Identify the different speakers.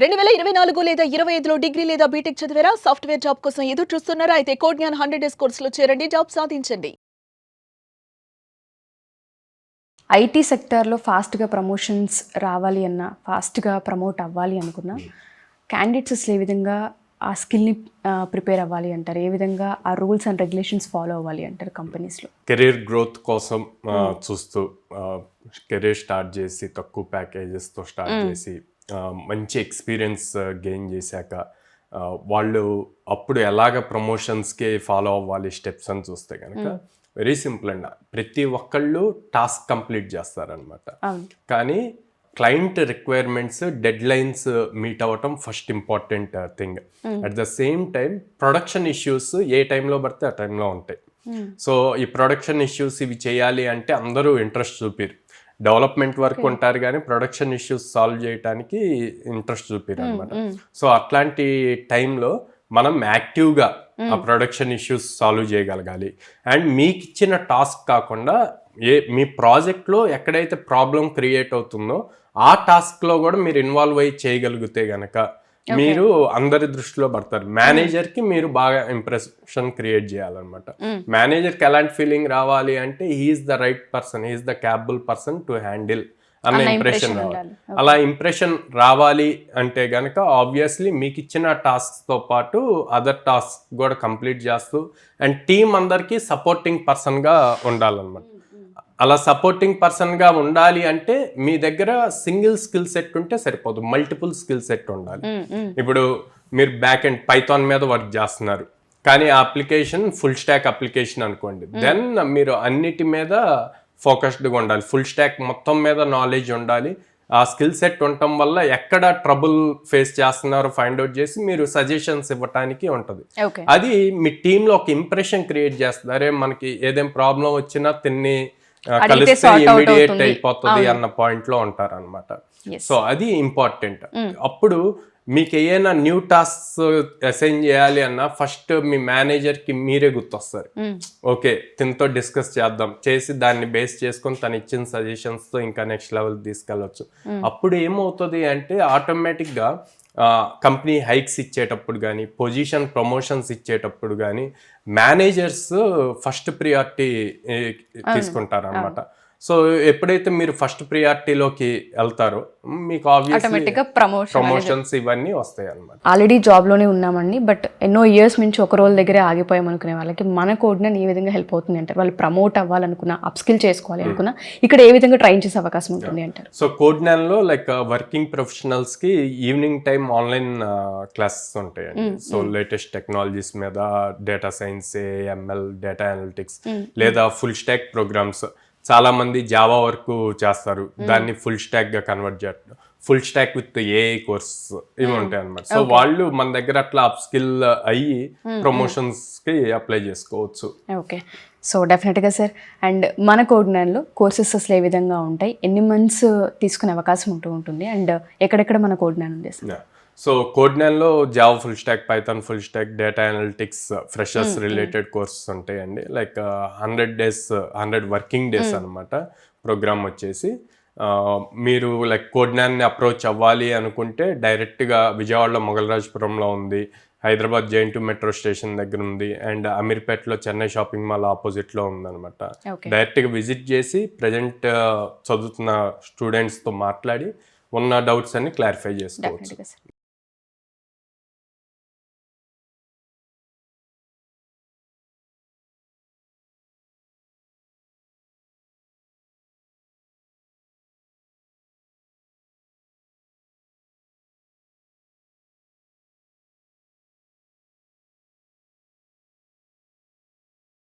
Speaker 1: 2024 లేదా 25లో డిగ్రీ లేదా బీటెక్ చదివారా? సాఫ్ట్‌వేర్ జాబ్ కోసం ఎదురు చూస్తున్నారా? అయితే కోడ్ జ్ఞాన్ 100 డేస్ కోర్సులో చేరండి, జాబ్ సాధించండి.
Speaker 2: ఐటీ సెక్టార్‌లో ఫాస్ట్‌గా ప్రమోషన్స్ రావాలి అన్నా, ఫాస్ట్‌గా ప్రమోట్ అవ్వాలి అనుకున్నా, క్యాండిడేట్స్ అసలు ఏ విధంగా ఆ స్కిల్‌ని ప్రిపేర్ అవ్వాలి అంటారు? ఏ విధంగా ఆ రూల్స్ అండ్ రెగ్యులేషన్స్ ఫాలో అవ్వాలి అంటారు కంపెనీస్‌లో?
Speaker 3: కెరీర్ గ్రోత్ కోసం చూస్తూ కెరీర్ స్టార్ట్ చేసి తక్కువ ప్యాకేజెస్తో స్టార్ట్ చేసి మంచి ఎక్స్పీరియన్స్ గెయిన్ చేశాక వాళ్ళు అప్పుడు ఎలాగ ప్రమోషన్స్కి ఫాలో అవ్వాలి స్టెప్స్ అని చూస్తే కనుక వెరీ సింపుల్ అండి. ప్రతి ఒక్కళ్ళు టాస్క్ కంప్లీట్ చేస్తారనమాట. కానీ client requirements deadlines meet అవ్వటం first important thing. At the same time production issues ఏ టైంలో పడితే ఆ టైంలో ఉంటాయి. సో ఈ ప్రొడక్షన్ ఇష్యూస్ ఇవి చేయాలి అంటే అందరూ ఇంట్రెస్ట్ చూపిరు. డెవలప్మెంట్ వర్క్ ఉంటారు కానీ ప్రొడక్షన్ ఇష్యూస్ సాల్వ్ చేయడానికి ఇంట్రెస్ట్ చూపిరు అనమాట. సో అట్లాంటి టైంలో మనం యాక్టివ్గా ఆ ప్రొడక్షన్ ఇష్యూస్ సాల్వ్ చేయగలగాలి. అండ్ మీకు ఇచ్చిన టాస్క్ కాకుండా మీ ప్రాజెక్ట్లో ఎక్కడైతే ప్రాబ్లం క్రియేట్ అవుతుందో ఆ టాస్క్లో కూడా మీరు ఇన్వాల్వ్ అయ్యి చేయగలిగితే గనక మీరు అందరి దృష్టిలో పడతారు. మేనేజర్కి మీరు బాగా ఇంప్రెషన్ క్రియేట్ చేయాలన్నమాట. మేనేజర్కి ఎలాంటి ఫీలింగ్ రావాలి అంటే he's the right person, he's the capable person to handle అన్న ఇంప్రెషన్ రావాలి. అలా ఇంప్రెషన్ రావాలి అంటే గనక ఆబ్వియస్లీ మీకు ఇచ్చిన టాస్క్తో పాటు అదర్ టాస్క్ కూడా కంప్లీట్ చేస్తూ అండ్ టీం అందరికీ సపోర్టింగ్ పర్సన్గా ఉండాలన్నమాట. అలా సపోర్టింగ్ పర్సన్గా ఉండాలి అంటే మీ దగ్గర సింగిల్ స్కిల్ సెట్ ఉంటే సరిపోదు, మల్టిపుల్ స్కిల్ సెట్ ఉండాలి. ఇప్పుడు మీరు బ్యాక్ ఎండ్ పైథాన్ మీద వర్క్ చేస్తున్నారు కానీ ఆ అప్లికేషన్ ఫుల్ స్టాక్ అప్లికేషన్ అనుకోండి, దెన్ మీరు అన్నిటి మీద ఫోకస్డ్గా ఉండాలి. ఫుల్ స్టాక్ మొత్తం మీద నాలెడ్జ్ ఉండాలి. ఆ స్కిల్ సెట్ ఉండటం వల్ల ఎక్కడ ట్రబుల్ ఫేస్ చేస్తున్నారో ఫైండ్ అవుట్ చేసి మీరు సజెషన్స్ ఇవ్వటానికి ఉంటుంది. అది మీ టీంలో ఒక ఇంప్రెషన్ క్రియేట్ చేస్తుంది. అరే మనకి ఏదేం ప్రాబ్లం వచ్చినా తిన్ని కలిస్తే ఇమీడియట్ అయిపోతుంది అన్న పాయింట్ లో ఉంటారు అనమాట. సో అది ఇంపార్టెంట్. అప్పుడు మీకు ఏదైనా న్యూ టాస్క్ అసైన్ చేయాలి అన్నా ఫస్ట్ మీ మేనేజర్ కి మీరే గుర్తొస్తారు. ఓకే తినతో డిస్కస్ చేద్దాం, చేసి దాన్ని బేస్ చేసుకొని తను ఇచ్చిన సజెషన్స్ తో ఇంకా నెక్స్ట్ లెవెల్ తీసుకెళ్ళవచ్చు. అప్పుడు ఏమవుతుంది అంటే ఆటోమేటిక్ గా కంపెనీ హైక్స్ ఇచ్చేటప్పుడు కానీ పొజిషన్ ప్రమోషన్స్ ఇచ్చేటప్పుడు కానీ మేనేజర్స్ ఫస్ట్ ప్రియారిటీ తీసుకుంటారు అనమాట. సో ఎప్పుడైతే మీరు ఫస్ట్ ప్రియారిటీలోకి వెళ్తారో మీకు ఆబ్వియస్లీ ప్రమోషన్స్ ఇవన్నీ వస్తాయి అనమాట.
Speaker 2: ఆల్రెడీ జాబ్ లోనే ఉన్నామండి, బట్ ఎన్నో ఇయర్స్ నుంచి ఒక రోల్ దగ్గరే ఆగిపోయాం అనుకునే వాళ్ళకి మన కోడ్ జ్ఞాన్ ఏ విధంగా హెల్ప్ అవుతుంది అంటారు? వాళ్ళు ప్రమోట్ అవ్వాలనుకున్నా, అప్ స్కిల్ చేసుకోవాలి అనుకున్నా ఇక్కడ ఏ విధంగా ట్రైన్ చేసే అవకాశం ఉంటుంది అంటారు?
Speaker 3: సో కోడ్ జ్ఞాన్ లో లైక్ వర్కింగ్ ప్రొఫెషనల్స్ కి ఈవినింగ్ టైం ఆన్లైన్ క్లాసెస్ ఉంటాయండి. సో లేటెస్ట్ టెక్నాలజీస్ మీద data science, ML, data analytics లేదా ఫుల్ స్టాక్ ప్రోగ్రామ్స్. చాలా మంది జావా వర్క్ చేస్తారు, దాన్ని ఫుల్ స్టాక్ గా కన్వర్ట్ చేయడం, full stock with AI course ఇవి ఉంటాయి అనమాట. సో వాళ్ళు మన దగ్గర అట్లా అప్ స్కిల్ అయ్యి ప్రమోషన్స్ కి అప్లై చేసుకోవచ్చు.
Speaker 2: ఓకే, సో డెఫినెట్గా సార్. అండ్ మన కోడ్ జ్ఞాన్లో కోర్సెస్ అసలు ఏ విధంగా ఉంటాయి, ఎన్ని మంత్స్ తీసుకునే అవకాశం ఉంటుంది, అండ్ ఎక్కడెక్కడ మన కోడ్ జ్ఞాన్ ఉంది సార్?
Speaker 3: సో కోడ్ జ్ఞాన్లో Java full stack, Python full stack, data analytics, freshers related courses ఉంటాయండి. లైక్ 100 వర్కింగ్ డేస్ అనమాట ప్రోగ్రామ్ వచ్చేసి. మీరు లైక్ కోడ్ జ్ఞాన్ని అప్రోచ్ అవ్వాలి అనుకుంటే డైరెక్ట్గా విజయవాడలో మొగల్రాజపురంలో ఉంది, హైదరాబాద్ జైంటు మెట్రో స్టేషన్ దగ్గర ఉంది, అండ్ అమీర్పేటలో చెన్నై షాపింగ్ మాల్ ఆపోజిట్లో ఉందన్నమాట. డైరెక్ట్గా విజిట్ చేసి ప్రజెంట్ చదువుతున్న స్టూడెంట్స్తో మాట్లాడి ఉన్న డౌట్స్ అన్ని క్లారిఫై చేసుకోవచ్చు.